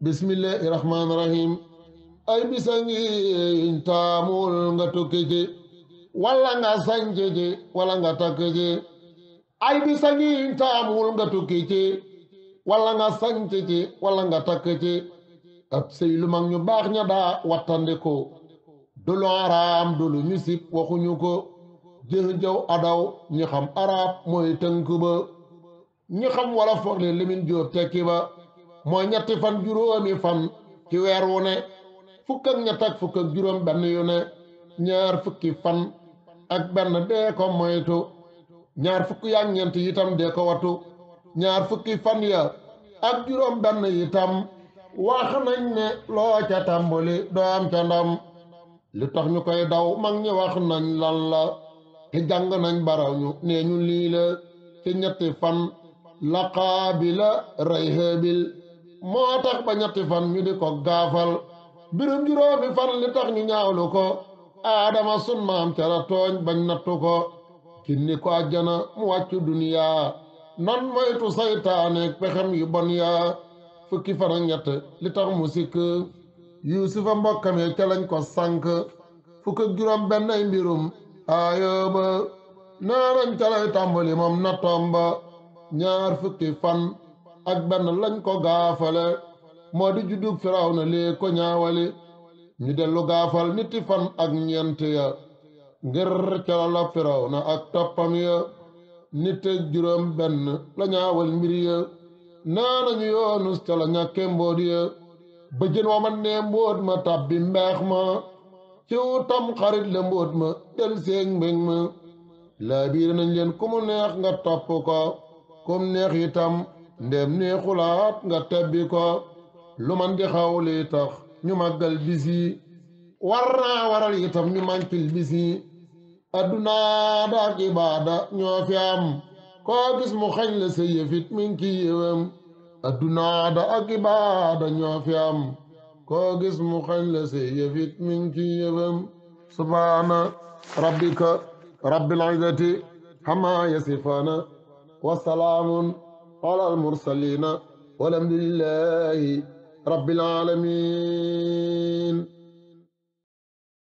bismillahi rahmaani rahim ay bisa ngi taamul nga tukki ji wala nga sanc ji wala nga takk ji ay bisa ngi taamul nga tukki ci wala nga sanc ci wala nga takk ci ab sëy lu mag ñu baax ña daa wattandiku du lu araam du lu ñu sib waxuñu ko jëh jaw adaw ñi xam arab mooy tënk ba ñi xam wala foog le limin jóob tekki ba mooy ñetti fan juróomi fan ci weer wu ne fukk ak ñett ak fukk ak juróom benn yu ne ñaar fukki fan ak benn dee ko moytu ñaar fukk yaak ñeent itam dee ko wattu ñaar fukki fan ya ak juróom benn itam wax nañ ne loo ca tàmbali doo am ca ndam li tax ñu koy daw mag ñi wax nañ lan la te jàng nañ baraw ñu nee ñu lii la ci ñetti fan la Qaabila rey Haabil moo tax ba ñetti fan ñu di ko gaafal mbirum juróomi fan li tax ñu ñaawlu ko aadama sun maam ca la tooñ bañ nattu ko kinni ko àjjana mu wàccu duniyaa nan moytu saytaaneek pexem yu bon yaa fukki fan ak ñett li tax mu sikk yuusufa mbokkame ca lañ ko sànk fukk ak juróom benn ay mbirum Ayooba nee nañ ca lay tàmbali moom nattoom ba ñaar fukki fan ak benn lañ ko gaafale moo di juddug Firawna lee ko ñaawali ñu dellu gaafal nitti fan ak ñeent ya ngir ca la Firawna ak toppam ya nit ak juróom benn la ñaawal mbir ya nee nañu Yoonus ca la ñàkke mbóot ya ba jën wa man nee mbóot ma tàbbi mbeex ma ciw tam xarit la mbóot ma del seeg mbéŋ ma laa biir nañ leen ku mu neex nga topp ko kum neex itam ndem neexulaat nga tebbi ko lu man di xaw li tax ñu màggal bis yi war naa waral itam ñu mànkil bis yi adduna daak ibaada ñoo fi am koo gis mu xañ la sa yëfit mi ngi ki yëwam adduna da ak ibaada ñoo fi am koo gis mu xañ la sa yëfit mi ngi ki yëwam subhaana rabbika rabbil izzati amma yasifaana wa salaamun alal mursaliina walhamdulillahi rabbil aalamiin